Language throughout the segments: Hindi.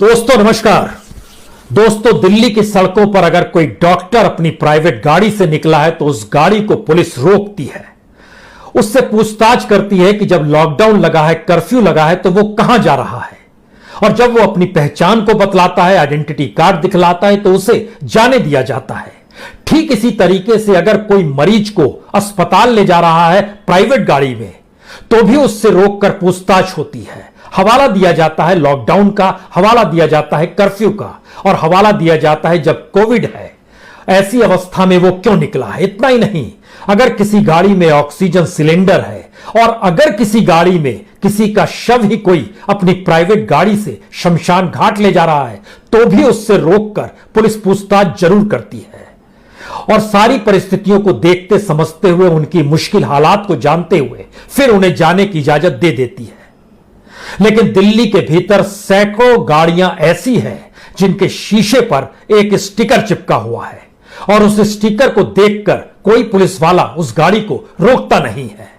दोस्तों नमस्कार। दोस्तों, दिल्ली की सड़कों पर अगर कोई डॉक्टर अपनी प्राइवेट गाड़ी से निकला है तो उस गाड़ी को पुलिस रोकती है, उससे पूछताछ करती है कि जब लॉकडाउन लगा है, कर्फ्यू लगा है, तो वो कहां जा रहा है। और जब वो अपनी पहचान को बतलाता है, आइडेंटिटी कार्ड दिखलाता है, तो उसे जाने दिया जाता है। ठीक इसी तरीके से अगर कोई मरीज को अस्पताल ले जा रहा है प्राइवेट गाड़ी में, तो भी उससे रोककर पूछताछ होती है। हवाला दिया जाता है लॉकडाउन का, हवाला दिया जाता है कर्फ्यू का, और हवाला दिया जाता है जब कोविड है, ऐसी अवस्था में वो क्यों निकला है। इतना ही नहीं, अगर किसी गाड़ी में ऑक्सीजन सिलेंडर है और अगर किसी गाड़ी में किसी का शव ही कोई अपनी प्राइवेट गाड़ी से शमशान घाट ले जा रहा है, तो भी उससे रोककर पुलिस पूछताछ जरूर करती है। और सारी परिस्थितियों को देखते समझते हुए, उनकी मुश्किल हालात को जानते हुए फिर उन्हें जाने की इजाजत दे देती है। लेकिन दिल्ली के भीतर सैकड़ों गाड़ियां ऐसी हैं जिनके शीशे पर एक स्टिकर चिपका हुआ है, और उस स्टिकर को देखकर कोई पुलिस वाला उस गाड़ी को रोकता नहीं है,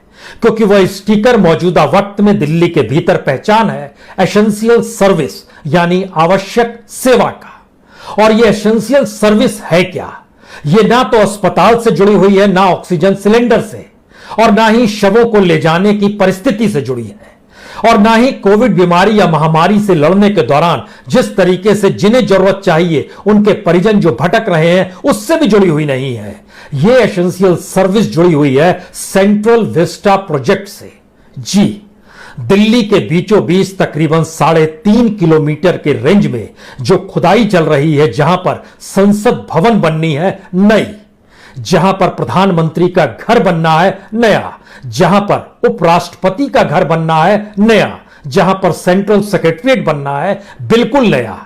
क्योंकि वह स्टिकर मौजूदा वक्त में दिल्ली के भीतर पहचान है एसेंशियल सर्विस, यानी आवश्यक सेवा का। और यह एसेंशियल सर्विस है क्या? यह ना तो अस्पताल से जुड़ी हुई है, ना ऑक्सीजन सिलेंडर से, और ना ही शवों को ले जाने की परिस्थिति से जुड़ी है, और ना ही कोविड बीमारी या महामारी से लड़ने के दौरान जिस तरीके से जिन्हें जरूरत चाहिए उनके परिजन जो भटक रहे हैं उससे भी जुड़ी हुई नहीं है। यह एसेंशियल सर्विस जुड़ी हुई है सेंट्रल विस्टा प्रोजेक्ट से। जी, दिल्ली के बीचों बीच तकरीबन 3.5 किलोमीटर के रेंज में जो खुदाई चल रही है, जहां पर संसद भवन बननी है नई, जहां पर प्रधानमंत्री का घर बनना है नया, जहां पर उपराष्ट्रपति का घर बनना है नया, जहां पर सेंट्रल सेक्रेटरीट बनना है बिल्कुल नया,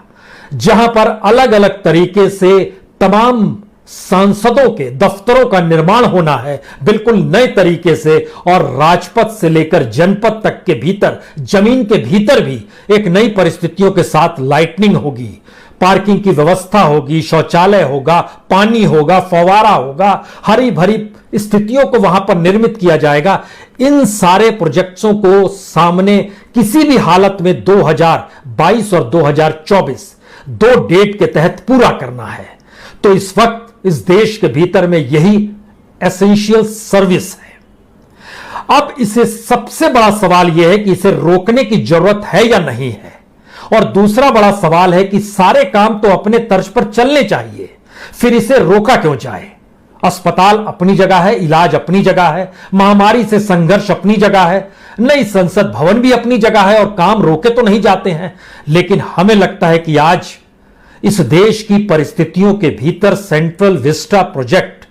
जहां पर अलग अलग तरीके से तमाम सांसदों के दफ्तरों का निर्माण होना है बिल्कुल नए तरीके से, और राजपथ से लेकर जनपद तक के भीतर, जमीन के भीतर भी एक नई परिस्थितियों के साथ लाइटनिंग होगी, पार्किंग की व्यवस्था होगी, शौचालय होगा, पानी होगा, फव्वारा होगा, हरी भरी स्थितियों को वहां पर निर्मित किया जाएगा। इन सारे प्रोजेक्ट्सों को सामने किसी भी हालत में 2022 और 2024 दो डेट के तहत पूरा करना है। तो इस वक्त इस देश के भीतर में यही एसेंशियल सर्विस है। अब इसे सबसे बड़ा सवाल यह है कि इसे रोकने की जरूरत है या नहीं है, और दूसरा बड़ा सवाल है कि सारे काम तो अपने तर्ज पर चलने चाहिए, फिर इसे रोका क्यों जाए। अस्पताल अपनी जगह है, इलाज अपनी जगह है, महामारी से संघर्ष अपनी जगह है, नई संसद भवन भी अपनी जगह है, और काम रोके तो नहीं जाते हैं। लेकिन हमें लगता है कि आज इस देश की परिस्थितियों के भीतर सेंट्रल विस्टा प्रोजेक्ट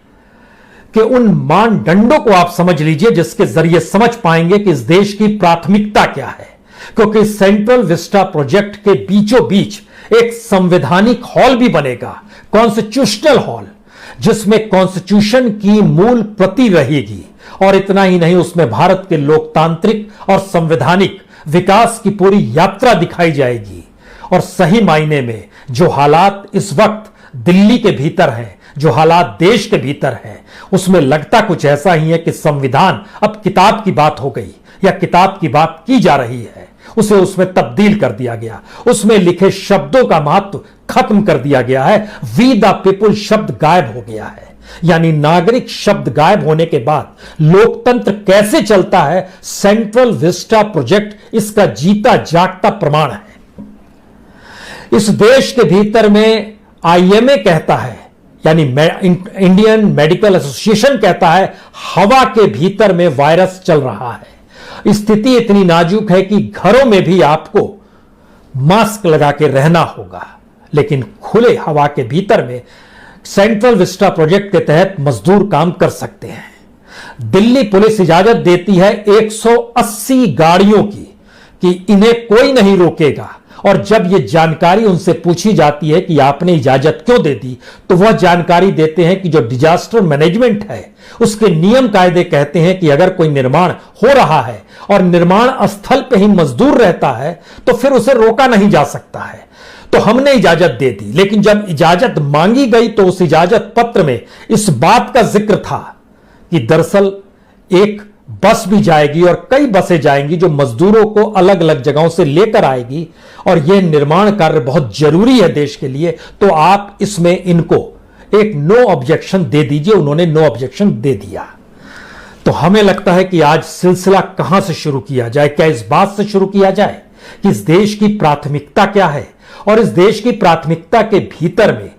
के उन मानदंडों को आप समझ लीजिए जिसके जरिए समझ पाएंगे कि इस देश की प्राथमिकता क्या है। क्योंकि सेंट्रल विस्टा प्रोजेक्ट के बीचों बीच एक संवैधानिक हॉल भी बनेगा, कॉन्स्टिट्यूशनल हॉल, जिसमें कॉन्स्टिट्यूशन की मूल प्रति रहेगी। और इतना ही नहीं, उसमें भारत के लोकतांत्रिक और संवैधानिक विकास की पूरी यात्रा दिखाई जाएगी। और सही मायने में जो हालात इस वक्त दिल्ली के भीतर हैं, जो हालात देश के भीतर हैं, उसमें लगता कुछ ऐसा ही है कि संविधान अब किताब की बात हो गई, या किताब की बात की जा रही है, उसे उसमें तब्दील कर दिया गया, उसमें लिखे शब्दों का महत्व खत्म कर दिया गया है। वी द पीपुल शब्द गायब हो गया है, यानी नागरिक शब्द गायब होने के बाद लोकतंत्र कैसे चलता है, सेंट्रल विस्टा प्रोजेक्ट इसका जीता जागता प्रमाण है। इस देश के भीतर में आईएमए कहता है, यानी इंडियन मेडिकल एसोसिएशन कहता है, हवा के भीतर में वायरस चल रहा है। स्थिति इतनी नाजुक है कि घरों में भी आपको मास्क लगा के रहना होगा, लेकिन खुले हवा के भीतर में सेंट्रल विस्टा प्रोजेक्ट के तहत मजदूर काम कर सकते हैं। दिल्ली पुलिस इजाजत देती है 180 गाड़ियों की कि इन्हें कोई नहीं रोकेगा, और जब यह जानकारी उनसे पूछी जाती है कि आपने इजाजत क्यों दे दी, तो वह जानकारी देते हैं कि जो डिजास्टर मैनेजमेंट है उसके नियम कायदे कहते हैं कि अगर कोई निर्माण हो रहा है और निर्माण स्थल पे ही मजदूर रहता है तो फिर उसे रोका नहीं जा सकता है। तो हमने इजाजत दे दी, लेकिन जब इजाजत मांगी गई तो उस इजाजत पत्र में इस बात का जिक्र था कि दरअसल एक बस भी जाएगी और कई बसें जाएंगी जो मजदूरों को अलग अलग जगहों से लेकर आएगी, और यह निर्माण कार्य बहुत जरूरी है देश के लिए, तो आप इसमें इनको एक नो ऑब्जेक्शन दे दीजिए। उन्होंने नो ऑब्जेक्शन दे दिया। तो हमें लगता है कि आज सिलसिला कहां से शुरू किया जाए? क्या इस बात से शुरू किया जाए कि इस देश की प्राथमिकता क्या है, और इस देश की प्राथमिकता के भीतर में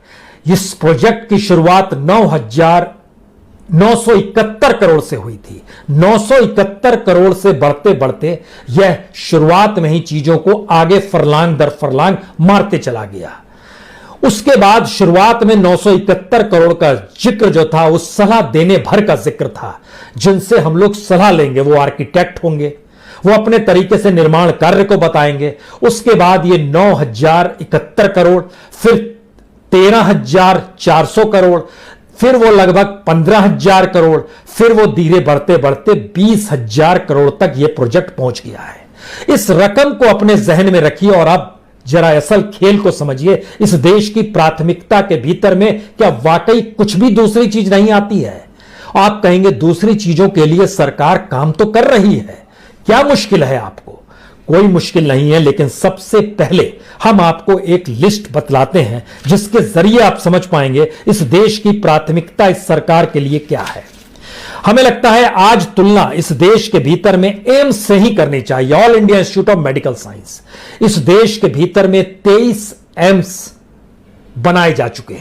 इस प्रोजेक्ट की शुरुआत 9,971 करोड़ से हुई थी। 971 करोड़ से बढ़ते बढ़ते यह शुरुआत में ही चीजों को आगे फरलांग दर फरलांग मारते चला गया। उसके बाद शुरुआत में 971 करोड़ का जिक्र जो था वो सलाह देने भर का जिक्र था। जिनसे हम लोग सलाह लेंगे वो आर्किटेक्ट होंगे, वो अपने तरीके से निर्माण कार्य को बताएंगे। उसके बाद ये 9,071 करोड़, फिर 13,400 करोड़, फिर वो लगभग 15,000 करोड़, फिर वो धीरे बढ़ते बढ़ते 20,000 करोड़ तक ये प्रोजेक्ट पहुंच गया है। इस रकम को अपने जहन में रखिए और अब जरा असल खेल को समझिए। इस देश की प्राथमिकता के भीतर में क्या वाकई कुछ भी दूसरी चीज नहीं आती है? आप कहेंगे दूसरी चीजों के लिए सरकार काम तो कर रही है, क्या मुश्किल है आपको? कोई मुश्किल नहीं है, लेकिन सबसे पहले हम आपको एक लिस्ट बतलाते हैं जिसके जरिए आप समझ पाएंगे इस देश की प्राथमिकता इस सरकार के लिए क्या है। हमें लगता है आज तुलना इस देश के भीतर में एम्स से ही करनी चाहिए, all India institute of medical science. इस देश के भीतर में 23 एम्स बनाए जा चुके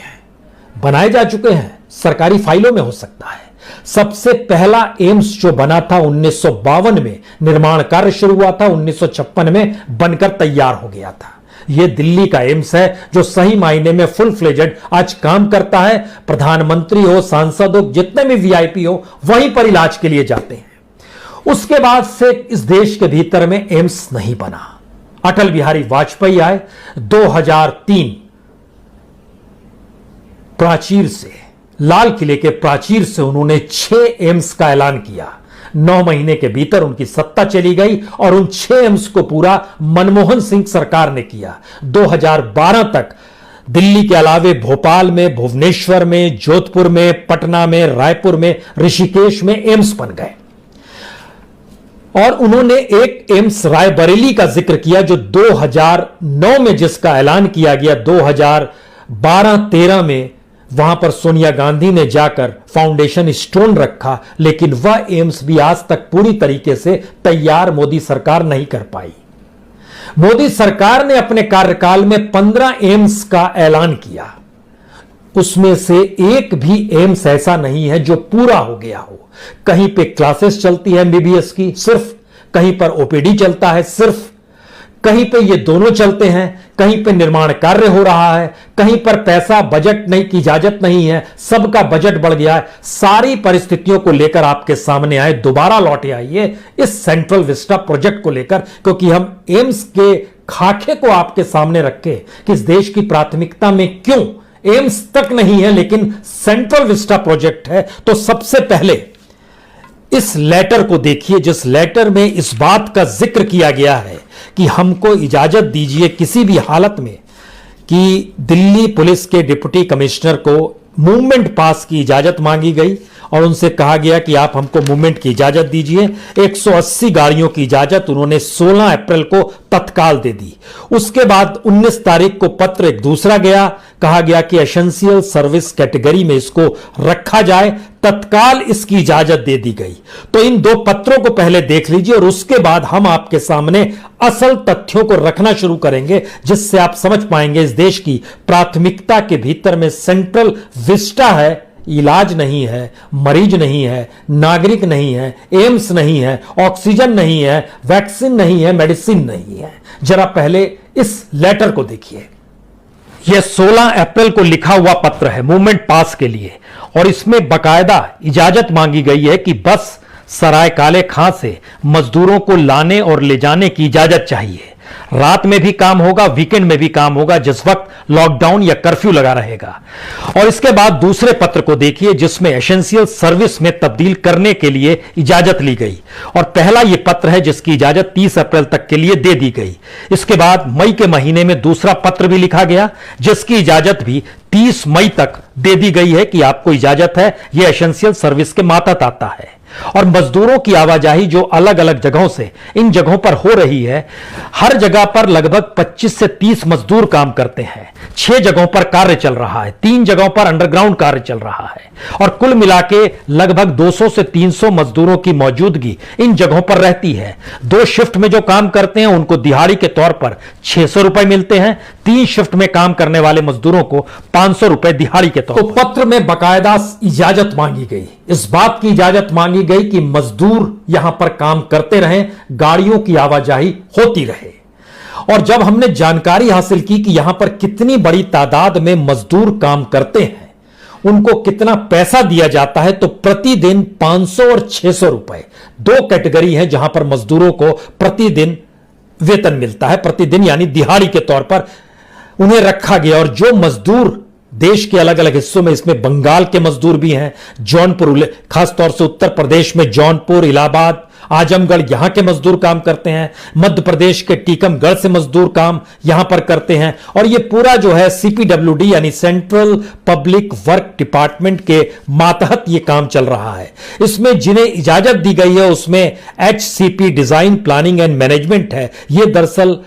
हैं, सरकारी फाइलों में हो सकता है। सबसे पहला एम्स जो बना था 1952 में, निर्माण कार्य शुरू हुआ था, 1956 में बनकर तैयार हो गया था। यह दिल्ली का एम्स है जो सही मायने में फुल फ्लेजेड आज काम करता है। प्रधानमंत्री हो, सांसद हो, जितने भी वीआईपी हो वहीं पर इलाज के लिए जाते हैं। उसके बाद से इस देश के भीतर में एम्स नहीं बना। अटल बिहारी वाजपेयी आए 2003, प्राचीर से, लाल किले के प्राचीर से उन्होंने 6 एम्स का ऐलान किया। 9 महीने के भीतर उनकी सत्ता चली गई और उन 6 एम्स को पूरा मनमोहन सिंह सरकार ने किया। 2012 तक दिल्ली के अलावे भोपाल में, भुवनेश्वर में, जोधपुर में, पटना में, रायपुर में, ऋषिकेश में एम्स बन गए। और उन्होंने एक एम्स रायबरेली का जिक्र किया जो 2009 में जिसका ऐलान किया गया, 2012-13 में वहां पर सोनिया गांधी ने जाकर फाउंडेशन स्टोन रखा, लेकिन वह एम्स भी आज तक पूरी तरीके से तैयार मोदी सरकार नहीं कर पाई। मोदी सरकार ने अपने कार्यकाल में 15 एम्स का ऐलान किया, उसमें से एक भी एम्स ऐसा नहीं है जो पूरा हो गया हो। कहीं पे क्लासेस चलती है एमबीबीएस की सिर्फ, कहीं पर ओपीडी चलता है सिर्फ, कहीं पे ये दोनों चलते हैं, कहीं पे निर्माण कार्य हो रहा है, कहीं पर पैसा बजट नहीं की इजाजत नहीं है, सबका बजट बढ़ गया है। सारी परिस्थितियों को लेकर आपके सामने आए, दोबारा लौटे आइए इस सेंट्रल विस्टा प्रोजेक्ट को लेकर, क्योंकि हम एम्स के खाके को आपके सामने रखे कि इस देश की प्राथमिकता में क्यों एम्स तक नहीं है लेकिन सेंट्रल विस्टा प्रोजेक्ट है। तो सबसे पहले इस लेटर को देखिए, जिस लेटर में इस बात का जिक्र किया गया है कि हमको इजाजत दीजिए किसी भी हालत में कि दिल्ली पुलिस के डिप्टी कमिश्नर को मूवमेंट पास की इजाजत मांगी गई और उनसे कहा गया कि आप हमको मूवमेंट की इजाजत दीजिए। 180 गाड़ियों की इजाजत उन्होंने 16 अप्रैल को तत्काल दे दी। उसके बाद 19 तारीख को पत्र एक दूसरा गया, कहा गया कि एसेंशियल सर्विस कैटेगरी में इसको रखा जाए, तत्काल इसकी इजाजत दे दी गई। तो इन 2 पत्रों को पहले देख लीजिए और उसके बाद हम आपके सामने असल तथ्यों को रखना शुरू करेंगे, जिससे आप समझ पाएंगे इस देश की प्राथमिकता के भीतर में सेंट्रल विस्टा है, इलाज नहीं है, मरीज नहीं है, नागरिक नहीं है, एम्स नहीं है, ऑक्सीजन नहीं है, वैक्सीन नहीं है, मेडिसिन नहीं है। जरा पहले इस लेटर को देखिए। यह 16 अप्रैल को लिखा हुआ पत्र है मूवमेंट पास के लिए, और इसमें बकायदा इजाजत मांगी गई है कि बस सराय काले खां से मजदूरों को लाने और ले जाने की इजाजत चाहिए। रात में भी काम होगा, वीकेंड में भी काम होगा, जिस वक्त लॉकडाउन या कर्फ्यू लगा रहेगा। और इसके बाद दूसरे पत्र को देखिए जिसमें एसेंशियल सर्विस में तब्दील करने के लिए इजाजत ली गई, और पहला यह पत्र है जिसकी इजाजत 30 अप्रैल तक के लिए दे दी गई। इसके बाद मई के महीने में दूसरा पत्र भी लिखा गया जिसकी इजाजत भी 30 मई तक दे दी गई है कि आपको इजाजत है, यह एसेंशियल सर्विस के मातहत आता है। और मजदूरों की आवाजाही जो अलग अलग जगहों से इन जगहों पर हो रही है, हर जगह पर लगभग 25 से 30 मजदूर काम करते हैं। 6 जगहों पर कार्य चल रहा है, 3 जगहों पर अंडरग्राउंड कार्य चल रहा है और कुल मिलाके लगभग 200 से 300 मजदूरों की मौजूदगी इन जगहों पर रहती है। 2 शिफ्ट में जो काम करते हैं उनको दिहाड़ी के तौर पर 600 रुपए मिलते हैं। 3 शिफ्ट में काम करने वाले मजदूरों को 500 रुपए दिहाड़ी के तौर पर। तो पत्र में बाकायदा इजाजत मांगी गई, इस बात की इजाजत मांगी गई कि मजदूर यहां पर काम करते रहें, गाड़ियों की आवाजाही होती रहे। और जब हमने जानकारी हासिल की कि यहां पर कितनी बड़ी तादाद में मजदूर काम करते हैं, उनको कितना पैसा दिया जाता है, तो प्रतिदिन 500 और 600 रुपए 2 कैटेगरी है जहां पर मजदूरों को प्रतिदिन वेतन मिलता है। प्रतिदिन यानी दिहाड़ी के तौर पर उन्हें रखा गया। और जो मजदूर देश के अलग अलग हिस्सों में, इसमें बंगाल के मजदूर भी हैं, जौनपुर, खासतौर से उत्तर प्रदेश में जौनपुर, इलाहाबाद, आजमगढ़, यहां के मजदूर काम करते हैं। मध्य प्रदेश के टीकमगढ़ से मजदूर काम यहां पर करते हैं। और ये पूरा जो है CPWD यानी सेंट्रल पब्लिक वर्क डिपार्टमेंट के मातहत ये काम चल रहा है। इसमें जिन्हें इजाजत दी गई है उसमें HCP design planning and management है। ये दरअसल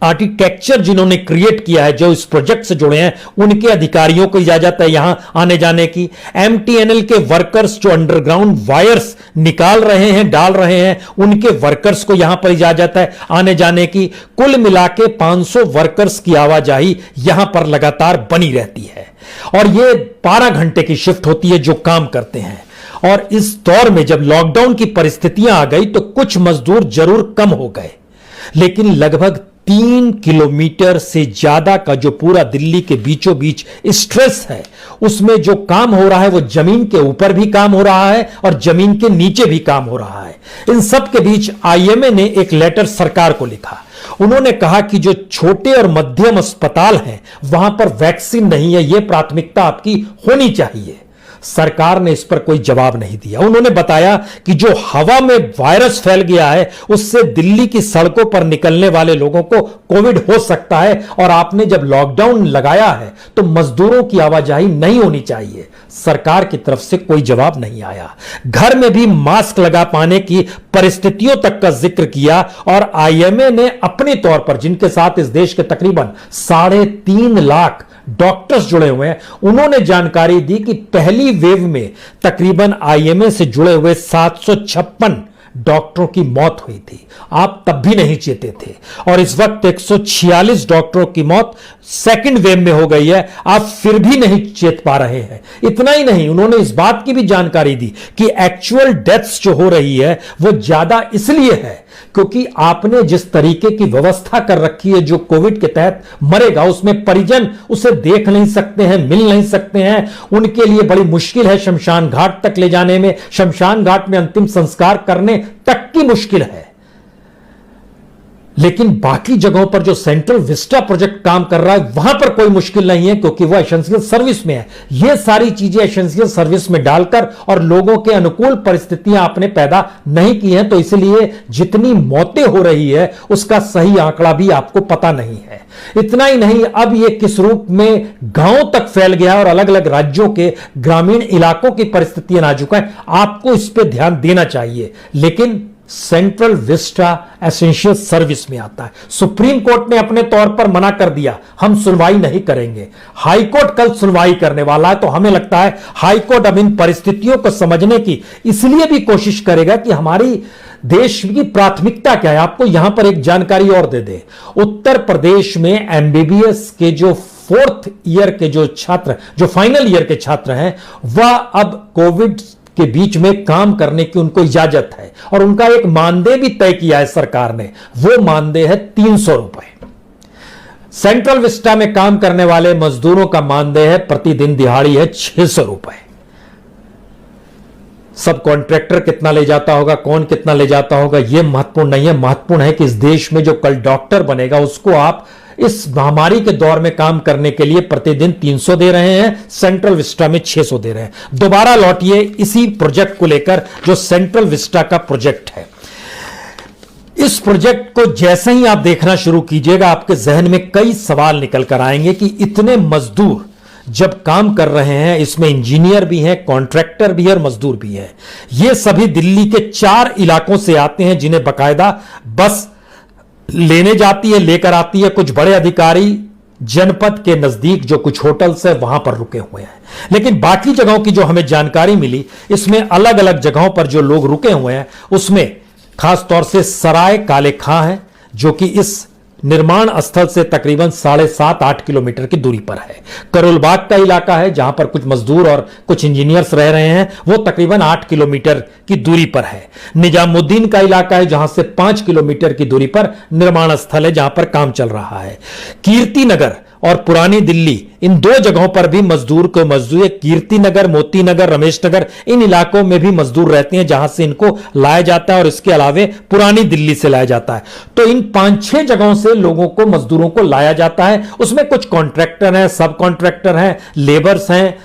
आर्किटेक्चर जिन्होंने क्रिएट किया है, जो इस प्रोजेक्ट से जुड़े हैं, उनके अधिकारियों को इजाजत है यहां आने जाने की। MTNL के वर्कर्स जो अंडरग्राउंड वायर्स निकाल रहे हैं, डाल रहे हैं, उनके वर्कर्स को यहां पर इजाजत है आने जाने की। कुल मिलाके 500 वर्कर्स की आवाजाही यहां पर लगातार बनी रहती है और ये 12 घंटे की शिफ्ट होती है जो काम करते हैं। और इस दौर में जब लॉकडाउन की परिस्थितियां आ गई तो कुछ मजदूर जरूर कम हो गए, लेकिन लगभग 3 किलोमीटर से ज्यादा का जो पूरा दिल्ली के बीचों बीच स्ट्रेस है, उसमें जो काम हो रहा है वो जमीन के ऊपर भी काम हो रहा है और जमीन के नीचे भी काम हो रहा है। इन सब के बीच IMA ने एक लेटर सरकार को लिखा। उन्होंने कहा कि जो छोटे और मध्यम अस्पताल हैं वहां पर वैक्सीन नहीं है, यह प्राथमिकता आपकी होनी चाहिए। सरकार ने इस पर कोई जवाब नहीं दिया। उन्होंने बताया कि जो हवा में वायरस फैल गया है उससे दिल्ली की सड़कों पर निकलने वाले लोगों को कोविड हो सकता है और आपने जब लॉकडाउन लगाया है तो मजदूरों की आवाजाही नहीं होनी चाहिए। सरकार की तरफ से कोई जवाब नहीं आया। घर में भी मास्क लगा पाने की परिस्थितियों तक का जिक्र किया और IMA ने अपने तौर पर, जिनके साथ इस देश के तकरीबन 3.5 लाख डॉक्टर्स जुड़े हुए हैं, उन्होंने जानकारी दी कि पहली वेव में तकरीबन IMA से जुड़े हुए 756 डॉक्टरों की मौत हुई थी। आप तब भी नहीं चेते थे और इस वक्त 146 डॉक्टरों की मौत सेकंड वेव में हो गई है, आप फिर भी नहीं चेत पा रहे हैं। इतना ही नहीं, उन्होंने इस बात की भी जानकारी दी कि एक्चुअल डेथ्स जो हो रही है वो ज्यादा इसलिए है क्योंकि आपने जिस तरीके की व्यवस्था कर रखी है, जो कोविड के तहत मरेगा उसमें परिजन उसे देख नहीं सकते हैं, मिल नहीं सकते हैं, उनके लिए बड़ी मुश्किल है शमशान घाट तक ले जाने में, शमशान घाट में अंतिम संस्कार करने तक की मुश्किल है। लेकिन बाकी जगहों पर जो सेंट्रल विस्टा प्रोजेक्ट काम कर रहा है वहां पर कोई मुश्किल नहीं है क्योंकि वह एसेंशियल सर्विस में है। यह सारी चीजें एसेंशियल सर्विस में डालकर और लोगों के अनुकूल परिस्थितियां आपने पैदा नहीं की हैं, तो इसलिए जितनी मौतें हो रही है उसका सही आंकड़ा भी आपको पता नहीं है। इतना ही नहीं, अब यह किस रूप में गांवों तक फैल गया है और अलग अलग राज्यों के ग्रामीण इलाकों की परिस्थितियां नाजुक हैं, आपको इस पर ध्यान देना चाहिए। लेकिन सेंट्रल विस्टा एसेंशियल सर्विस में आता है। सुप्रीम कोर्ट ने अपने तौर पर मना कर दिया, हम सुनवाई नहीं करेंगे। हाई कोर्ट कल सुनवाई करने वाला है, तो हमें लगता है हाई कोर्ट अब इन परिस्थितियों को समझने की इसलिए भी कोशिश करेगा कि हमारी देश की प्राथमिकता क्या है। आपको यहां पर एक जानकारी और दे दे, उत्तर प्रदेश में MBBS के जो 4th ईयर के जो छात्र, जो फाइनल ईयर के छात्र हैं, वह अब कोविड के बीच में काम करने की उनको इजाजत है और उनका एक मानदेय भी तय किया है सरकार ने। वो मानदेय है 300 रुपए। सेंट्रल विस्टा में काम करने वाले मजदूरों का मानदेय है प्रतिदिन दिहाड़ी है 600 रुपए। सब कॉन्ट्रैक्टर कितना ले जाता होगा, कौन कितना ले जाता होगा, यह महत्वपूर्ण नहीं है। महत्वपूर्ण है कि इस देश में जो कल डॉक्टर बनेगा उसको आप इस महामारी के दौर में काम करने के लिए प्रतिदिन 300 दे रहे हैं, सेंट्रल विस्टा में 600 दे रहे हैं। दोबारा लौटिए इसी प्रोजेक्ट को लेकर जो सेंट्रल विस्टा का प्रोजेक्ट है। इस प्रोजेक्ट को जैसे ही आप देखना शुरू कीजिएगा आपके जहन में कई सवाल निकल कर आएंगे कि इतने मजदूर जब काम कर रहे हैं, इसमें इंजीनियर भी हैं, कॉन्ट्रैक्टर भी है और मजदूर भी हैं। ये सभी दिल्ली के 4 इलाकों से आते हैं, जिन्हें बकायदा बस लेने जाती है, लेकर आती है। कुछ बड़े अधिकारी जनपद के नजदीक जो कुछ होटल्स है वहां पर रुके हुए हैं, लेकिन बाकी जगहों की जो हमें जानकारी मिली, इसमें अलग अलग जगहों पर जो लोग रुके हुए हैं, उसमें खास तौर से सराय काले खां है, जो कि इस निर्माण स्थल से तकरीबन 7.5-8 किलोमीटर की दूरी पर है। करोलबाग का इलाका है, जहां पर कुछ मजदूर और कुछ इंजीनियर्स रह रहे हैं, वो तकरीबन 8 किलोमीटर की दूरी पर है। निजामुद्दीन का इलाका है, जहां से 5 किलोमीटर की दूरी पर निर्माण स्थल है, जहां पर काम चल रहा है। कीर्ति नगर और पुरानी दिल्ली, इन 2 जगहों पर भी मजदूर को मजदूर, कीर्ति नगर, मोती नगर, रमेश नगर, इन इलाकों में भी मजदूर रहते हैं, जहां से इनको लाया जाता है और इसके अलावे पुरानी दिल्ली से लाया जाता है। तो इन 5-6 जगहों से लोगों को, मजदूरों को लाया जाता है। उसमें कुछ कॉन्ट्रैक्टर हैं, सब कॉन्ट्रैक्टर हैं, लेबर्स हैं।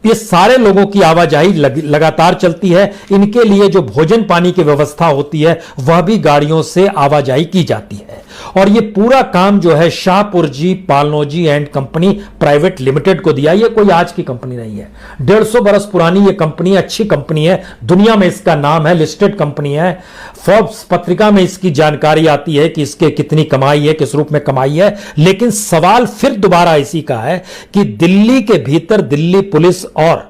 ये सारे लोगों की आवाजाही लगातार चलती है। इनके लिए जो भोजन पानी की व्यवस्था होती है, वह भी गाड़ियों से आवाजाही की जाती है। और ये पूरा काम जो है Shapoorji Pallonji and company private limited को दिया। ये कोई आज की कंपनी नहीं है, 150 बरस पुरानी ये कंपनी, अच्छी कंपनी है, दुनिया में इसका नाम है, लिस्टेड कंपनी है। फोर्ब्स पत्रिका में इसकी जानकारी आती है कि इसके कितनी कमाई है, किस रूप में कमाई है। लेकिन सवाल फिर दोबारा इसी का है कि दिल्ली के भीतर दिल्ली पुलिस और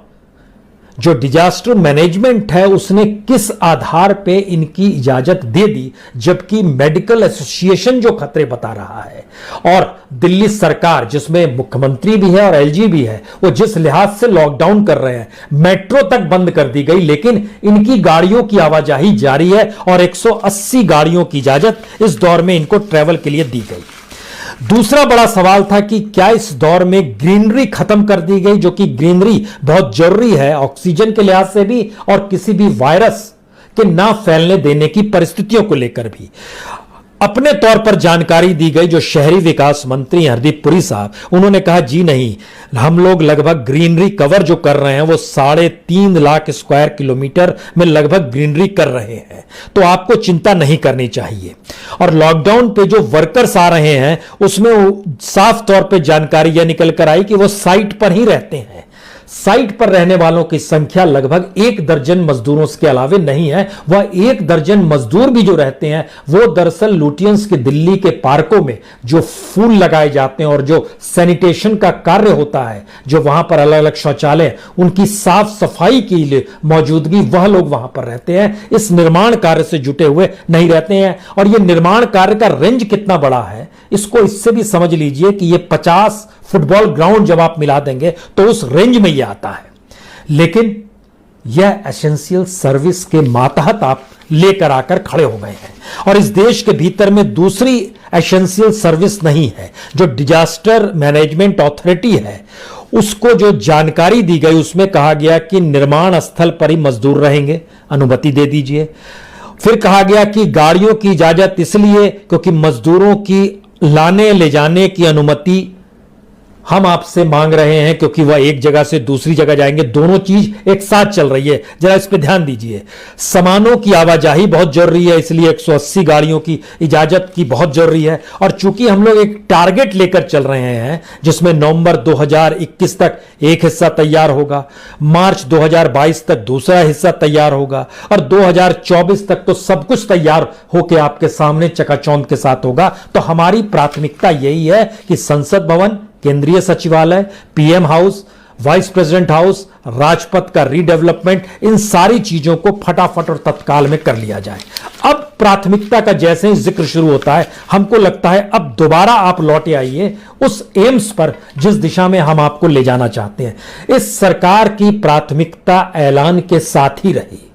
जो डिजास्टर मैनेजमेंट है, उसने किस आधार पे इनकी इजाजत दे दी, जबकि मेडिकल एसोसिएशन जो खतरे बता रहा है और दिल्ली सरकार, जिसमें मुख्यमंत्री भी है और एलजी भी है, वो जिस लिहाज से लॉकडाउन कर रहे हैं, मेट्रो तक बंद कर दी गई, लेकिन इनकी गाड़ियों की आवाजाही जारी है और 180 गाड़ियों की इजाजत इस दौर में इनको ट्रैवल के लिए दी गई। दूसरा बड़ा सवाल था कि क्या इस दौर में ग्रीनरी खत्म कर दी गई, जो कि ग्रीनरी बहुत जरूरी है ऑक्सीजन के लिहाज से भी और किसी भी वायरस के ना फैलने देने की परिस्थितियों को लेकर भी। अपने तौर पर जानकारी दी गई जो शहरी विकास मंत्री हरदीप पुरी साहब, उन्होंने कहा जी नहीं, हम लोग लगभग ग्रीनरी कवर जो कर रहे हैं वो 3.5 लाख स्क्वायर किलोमीटर में लगभग ग्रीनरी कर रहे हैं, तो आपको चिंता नहीं करनी चाहिए। और लॉकडाउन पे जो वर्कर्स आ रहे हैं, उसमें साफ तौर पे जानकारी यह निकल कर आई कि वो साइट पर ही रहते हैं। साइट पर रहने वालों की संख्या लगभग 1 दर्जन मजदूरों के अलावे नहीं है। वह 1 दर्जन मजदूर भी जो रहते हैं, वो दरअसल लुटियंस के दिल्ली के पार्कों में जो फूल लगाए जाते हैं और जो सैनिटेशन का कार्य होता है, जो वहां पर अलग अलग शौचालय, उनकी साफ सफाई की लिए मौजूदगी, वह लोग वहां पर रहते हैं। इस निर्माण कार्य से जुटे हुए नहीं रहते हैं। और यह निर्माण कार्य का रेंज कितना बड़ा है, इसको इससे भी समझ लीजिए कि यह 50 फुटबॉल ग्राउंड जब आप मिला देंगे तो उस रेंज में यह आता है। लेकिन यह एसेंशियल सर्विस के मातहत आप लेकर आकर खड़े हो गए हैं। और इस देश के भीतर में दूसरी एसेंशियल सर्विस नहीं है। जो डिजास्टर मैनेजमेंट अथॉरिटी है, उसको जो जानकारी दी गई, उसमें कहा गया कि निर्माण स्थल पर ही मजदूर रहेंगे, अनुमति दे दीजिए। फिर कहा गया कि गाड़ियों की इजाजत इसलिए क्योंकि मजदूरों की लाने ले जाने की अनुमति हम आपसे मांग रहे हैं, क्योंकि वह एक जगह से दूसरी जगह जाएंगे। दोनों चीज एक साथ चल रही है, जरा इस पे ध्यान दीजिए। सामानों की आवाजाही बहुत जरूरी है, इसलिए 180 गाड़ियों की इजाजत की बहुत जरूरी है। और चूंकि हम लोग एक टारगेट लेकर चल रहे हैं, जिसमें नवंबर 2021 तक एक हिस्सा तैयार होगा, मार्च 2022 तक दूसरा हिस्सा तैयार होगा और 2024 तक तो सब कुछ तैयार होकर आपके सामने चकाचौंध के साथ होगा। तो हमारी प्राथमिकता यही है कि संसद भवन, केंद्रीय सचिवालय, PM house, vice president house, Rajpath का रीडेवलपमेंट, इन सारी चीजों को फटाफट और तत्काल में कर लिया जाए। अब प्राथमिकता का जैसे ही जिक्र शुरू होता है, हमको लगता है अब दोबारा आप लौटे आइए उस एम्स पर जिस दिशा में हम आपको ले जाना चाहते हैं। इस सरकार की प्राथमिकता ऐलान के साथ ही रही।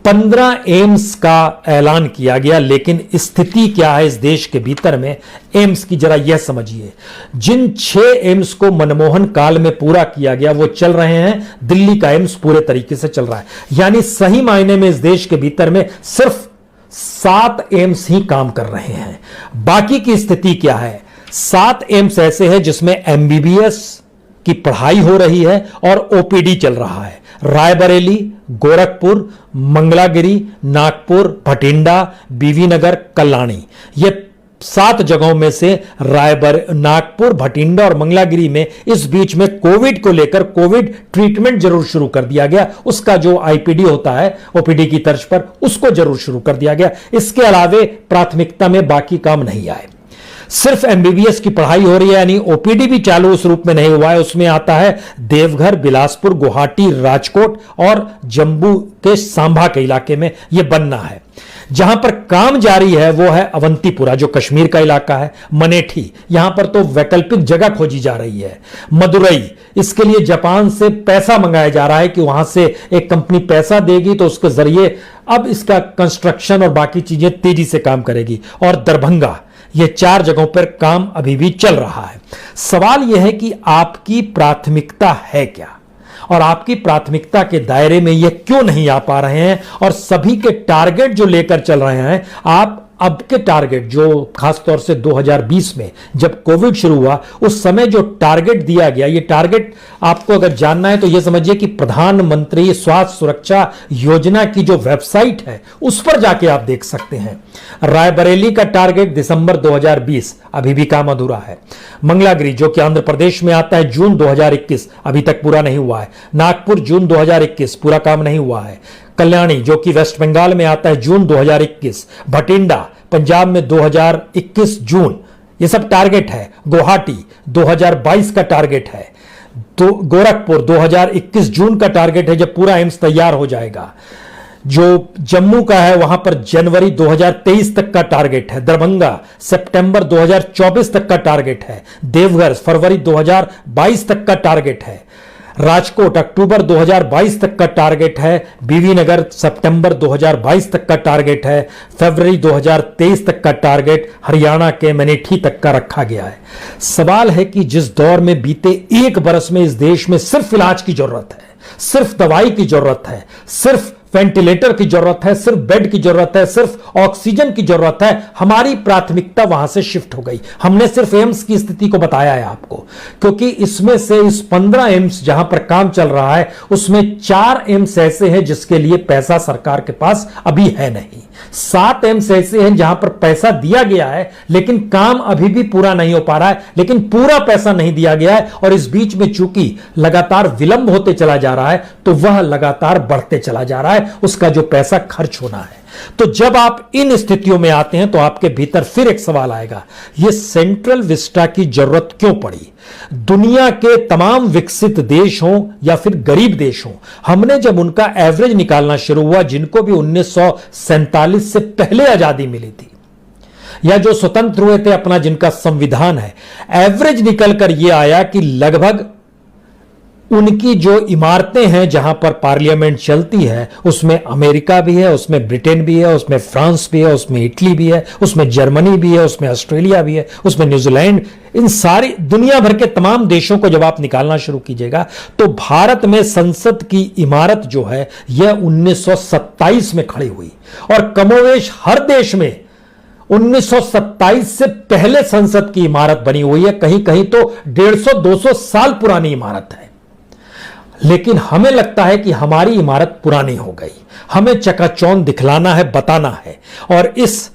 15 एम्स का ऐलान किया गया, लेकिन स्थिति क्या है इस देश के भीतर में एम्स की, जरा यह समझिए। जिन 6 एम्स को मनमोहन काल में पूरा किया गया, वो चल रहे हैं। दिल्ली का एम्स पूरे तरीके से चल रहा है, यानी सही मायने में इस देश के भीतर में सिर्फ 7 एम्स ही काम कर रहे हैं। बाकी की स्थिति क्या है? 7 एम्स ऐसे हैं जिसमें एमबीबीएस की पढ़ाई हो रही है और ओपीडी चल रहा है। रायबरेली, गोरखपुर, मंगलागिरी, नागपुर, भटिंडा, बीवीनगर, कल्याणी, ये 7 जगहों में से नागपुर, भटिंडा और मंगलागिरी में इस बीच में कोविड को लेकर कोविड ट्रीटमेंट जरूर शुरू कर दिया गया। उसका जो आईपीडी होता है ओपीडी की तर्ज पर, उसको जरूर शुरू कर दिया गया। इसके अलावे प्राथमिकता में बाकी काम नहीं आए। सिर्फ एमबीबीएस की पढ़ाई हो रही है, यानी ओपीडी भी चालू उस रूप में नहीं हुआ है। उसमें आता है देवघर, बिलासपुर, गुवाहाटी, राजकोट और जम्मू के सांभा के इलाके में यह बनना है। जहां पर काम जारी है वो है अवंतीपुरा, जो कश्मीर का इलाका है, मनेठी, यहां पर तो वैकल्पिक जगह खोजी जा रही है, मदुरई, इसके लिए जापान से पैसा मंगाया जा रहा है कि वहां से एक कंपनी पैसा देगी तो उसके जरिए अब इसका कंस्ट्रक्शन और बाकी चीजें तेजी से काम करेगी। और दरभंगा, ये 4 जगहों पर काम अभी भी चल रहा है। सवाल यह है कि आपकी प्राथमिकता है क्या, और आपकी प्राथमिकता के दायरे में ये क्यों नहीं आ पा रहे हैं, और सभी के टारगेट जो लेकर चल रहे हैं आप, अब के टारगेट जो खासतौर से 2020 में जब कोविड शुरू हुआ उस समय जो टारगेट दिया गया, ये टारगेट आपको अगर जानना है तो यह समझिए कि प्रधानमंत्री स्वास्थ्य सुरक्षा योजना की जो वेबसाइट है उस पर जाके आप देख सकते हैं। रायबरेली का टारगेट दिसंबर 2020, अभी भी काम अधूरा है। मंगलागिरी जो कि आंध्र प्रदेश में आता है, जून 2021, अभी तक पूरा नहीं हुआ है। नागपुर जून 2021, पूरा काम नहीं हुआ है। कल्याणी जो कि वेस्ट बंगाल में आता है, जून 2021। भटिंडा पंजाब में 2021 जून, ये सब टारगेट है। गुवाहाटी 2022 का टारगेट है। तो गोरखपुर 2021 जून का टारगेट है जब पूरा एम्स तैयार हो जाएगा। जो जम्मू का है वहां पर जनवरी 2023 तक का टारगेट है। दरभंगा सितंबर 2024 तक का टारगेट है। देवघर फरवरी 2022 तक का टारगेट है। राजकोट अक्टूबर 2022 तक का टारगेट है। बीवीनगर सितंबर 2022 तक का टारगेट है। फरवरी 2023 तक का टारगेट हरियाणा के मनेठी तक का रखा गया है। सवाल है कि जिस दौर में बीते 1 बरस में इस देश में सिर्फ इलाज की जरूरत है, सिर्फ दवाई की जरूरत है, सिर्फ वेंटिलेटर की जरूरत है, सिर्फ बेड की जरूरत है, सिर्फ ऑक्सीजन की जरूरत है, हमारी प्राथमिकता वहां से शिफ्ट हो गई। हमने सिर्फ एम्स की स्थिति को बताया है आपको, क्योंकि इसमें से इस 15 एम्स जहां पर काम चल रहा है उसमें 4 एम्स ऐसे हैं जिसके लिए पैसा सरकार के पास अभी है नहीं। 7 एम्स ऐसे हैं जहां पर पैसा दिया गया है लेकिन काम अभी भी पूरा नहीं हो पा रहा है, लेकिन पूरा पैसा नहीं दिया गया है। और इस बीच में चूंकि लगातार विलंब होते चला जा रहा है तो वह लगातार बढ़ते चला जा रहा है, उसका जो पैसा खर्च होना है। तो जब आप इन स्थितियों में आते हैं तो आपके भीतर फिर एक सवाल आएगा, यह सेंट्रल विस्टा की जरूरत क्यों पड़ी? दुनिया के तमाम विकसित देश हों या फिर गरीब देश हों, हमने जब उनका एवरेज निकालना शुरू हुआ, जिनको भी 1947 से पहले आजादी मिली थी या जो स्वतंत्र हुए थे अपना, जिनका संविधान है, एवरेज निकलकर यह आया कि लगभग उनकी जो इमारतें हैं जहां पर पार्लियामेंट चलती है उसमें अमेरिका भी है, उसमें ब्रिटेन भी है, उसमें फ्रांस भी है, उसमें इटली भी है, उसमें जर्मनी भी है, उसमें ऑस्ट्रेलिया भी है, उसमें न्यूजीलैंड, इन सारी दुनिया भर के तमाम देशों को जब आप निकालना शुरू कीजिएगा तो भारत में संसद की इमारत जो है यह 1927 में खड़ी हुई। और कमोवेश हर देश में 1927 से पहले संसद की इमारत बनी हुई है, कहीं कहीं तो 150-200 साल पुरानी इमारत है। लेकिन हमें लगता है कि हमारी इमारत पुरानी हो गई, हमें चकाचौंध दिखलाना है, बताना है। और इस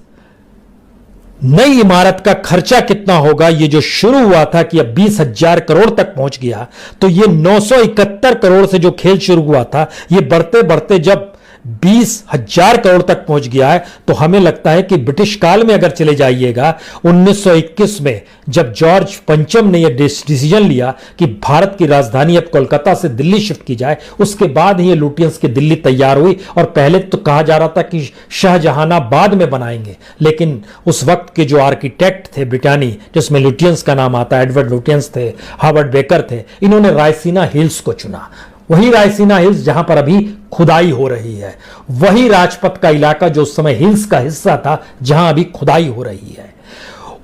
नई इमारत का खर्चा कितना होगा, ये जो शुरू हुआ था कि अब 20,000 करोड़ तक पहुंच गया, तो ये 971 करोड़ से जो खेल शुरू हुआ था, ये बढ़ते बढ़ते जब 20,000 करोड़ तक पहुंच गया है, तो हमें लगता है कि ब्रिटिश काल में अगर चले जाइएगा, 1921 में जब जॉर्ज पंचम ने यह डिसीजन लिया कि भारत की राजधानी अब कोलकाता से दिल्ली शिफ्ट की जाए, उसके बाद ही ये लुटियंस की दिल्ली तैयार हुई। और पहले तो कहा जा रहा था कि शाहजहानाबाद में बनाएंगे, लेकिन उस वक्त के जो आर्किटेक्ट थे ब्रिटानी, जिसमें लुटियंस का नाम आता है, एडवर्ड लुटियंस थे, हार्वर्ड बेकर थे, इन्होंने रायसीना हिल्स को चुना। वही रायसीना हिल्स जहां पर अभी खुदाई हो रही है, वही राजपथ का इलाका जो उस समय हिल्स का हिस्सा था जहां अभी खुदाई हो रही है,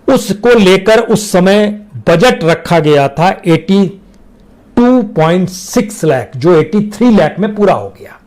उसको लेकर उस समय बजट रखा गया था 82.6 लाख, जो 83 लाख में पूरा हो गया।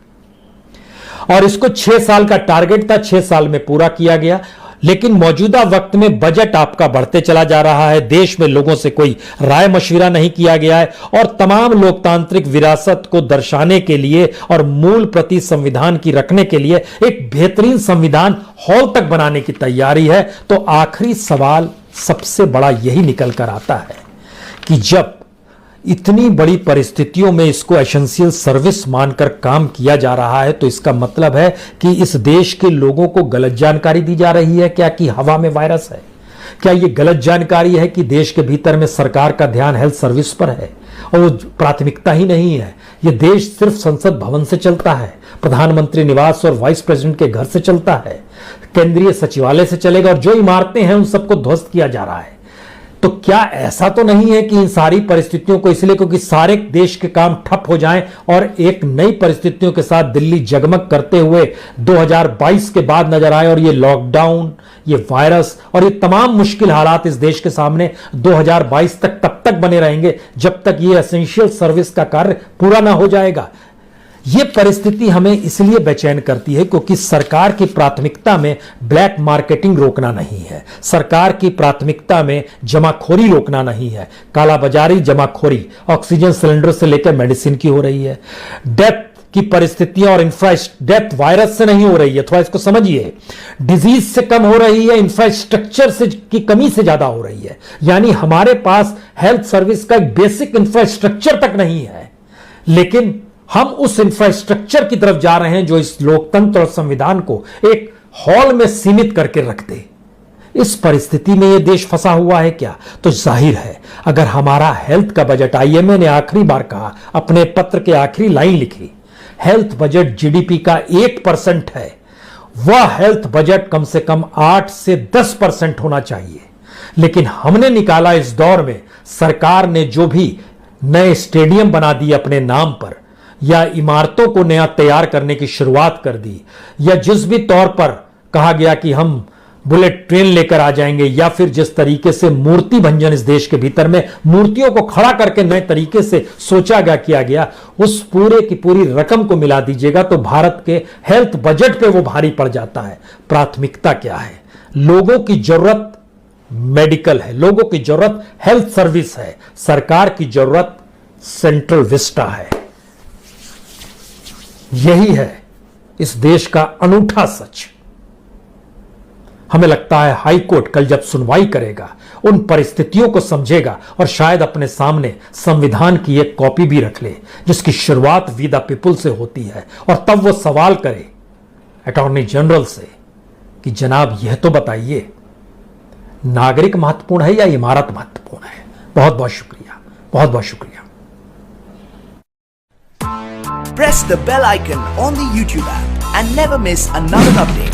और इसको 6 साल का टारगेट था, 6 साल में पूरा किया गया। लेकिन मौजूदा वक्त में बजट आपका बढ़ते चला जा रहा है, देश में लोगों से कोई राय मशविरा नहीं किया गया है और तमाम लोकतांत्रिक विरासत को दर्शाने के लिए और मूल प्रति संविधान की रखने के लिए एक बेहतरीन संविधान हॉल तक बनाने की तैयारी है। तो आखिरी सवाल सबसे बड़ा यही निकल कर आता है कि जब इतनी बड़ी परिस्थितियों में इसको एसेंशियल सर्विस मानकर काम किया जा रहा है तो इसका मतलब है कि इस देश के लोगों को गलत जानकारी दी जा रही है क्या कि हवा में वायरस है? क्या यह गलत जानकारी है कि देश के भीतर में सरकार का ध्यान हेल्थ सर्विस पर है और वो प्राथमिकता ही नहीं है? यह देश सिर्फ संसद भवन से चलता है, प्रधानमंत्री निवास और वाइस प्रेसिडेंट के घर से चलता है, केंद्रीय सचिवालय से चलेगा और जो इमारतें हैं उन सबको ध्वस्त किया जा रहा है। तो क्या ऐसा तो नहीं है कि इन सारी परिस्थितियों को इसलिए क्योंकि सारे देश के काम ठप हो जाएं और एक नई परिस्थितियों के साथ दिल्ली जगमग करते हुए 2022 के बाद नजर आए और ये लॉकडाउन, ये वायरस और ये तमाम मुश्किल हालात इस देश के सामने 2022 तक तब तक बने रहेंगे जब तक ये एसेंशियल सर्विस का कार्य पूरा ना हो जाएगा। यह परिस्थिति हमें इसलिए बेचैन करती है क्योंकि सरकार की प्राथमिकता में ब्लैक मार्केटिंग रोकना नहीं है, सरकार की प्राथमिकता में जमाखोरी रोकना नहीं है। कालाबाजारी, जमाखोरी ऑक्सीजन सिलेंडर से लेकर मेडिसिन की हो रही है। डेथ की परिस्थितियां और डेथ वायरस से नहीं हो रही है, थोड़ा इसको समझिए। डिजीज से कम हो रही है, इंफ्रास्ट्रक्चर से की कमी से ज्यादा हो रही है। यानी हमारे पास हेल्थ सर्विस का एक बेसिक इंफ्रास्ट्रक्चर तक नहीं है, लेकिन हम उस इंफ्रास्ट्रक्चर की तरफ जा रहे हैं जो इस लोकतंत्र और संविधान को एक हॉल में सीमित करके रख दे। इस परिस्थिति में यह देश फंसा हुआ है क्या? तो जाहिर है अगर हमारा हेल्थ का बजट, आईएमए ने आखिरी बार कहा, अपने पत्र के आखिरी लाइन लिखी, हेल्थ बजट जीडीपी का 1% है, वह हेल्थ बजट कम से कम 8 से 10% होना चाहिए। लेकिन हमने निकाला इस दौर में, सरकार ने जो भी नए स्टेडियम बना दिए अपने नाम पर या इमारतों को नया तैयार करने की शुरुआत कर दी, या जिस भी तौर पर कहा गया कि हम बुलेट ट्रेन लेकर आ जाएंगे, या फिर जिस तरीके से मूर्ति भंजन इस देश के भीतर में मूर्तियों को खड़ा करके नए तरीके से सोचा गया, किया गया, उस पूरे की पूरी रकम को मिला दीजिएगा तो भारत के हेल्थ बजट पे वो भारी पड़ जाता है। प्राथमिकता क्या है? लोगों की जरूरत मेडिकल है, लोगों की जरूरत हेल्थ सर्विस है, सरकार की जरूरत सेंट्रल विस्टा है। यही है इस देश का अनूठा सच। हमें लगता है हाई कोर्ट कल जब सुनवाई करेगा उन परिस्थितियों को समझेगा और शायद अपने सामने संविधान की एक कॉपी भी रख ले जिसकी शुरुआत वी द पीपुल से होती है, और तब वो सवाल करे अटॉर्नी जनरल से कि जनाब यह तो बताइए, नागरिक महत्वपूर्ण है या इमारत महत्वपूर्ण है? बहुत बहुत शुक्रिया, बहुत बहुत शुक्रिया। Press the bell icon on the YouTube app and never miss another update.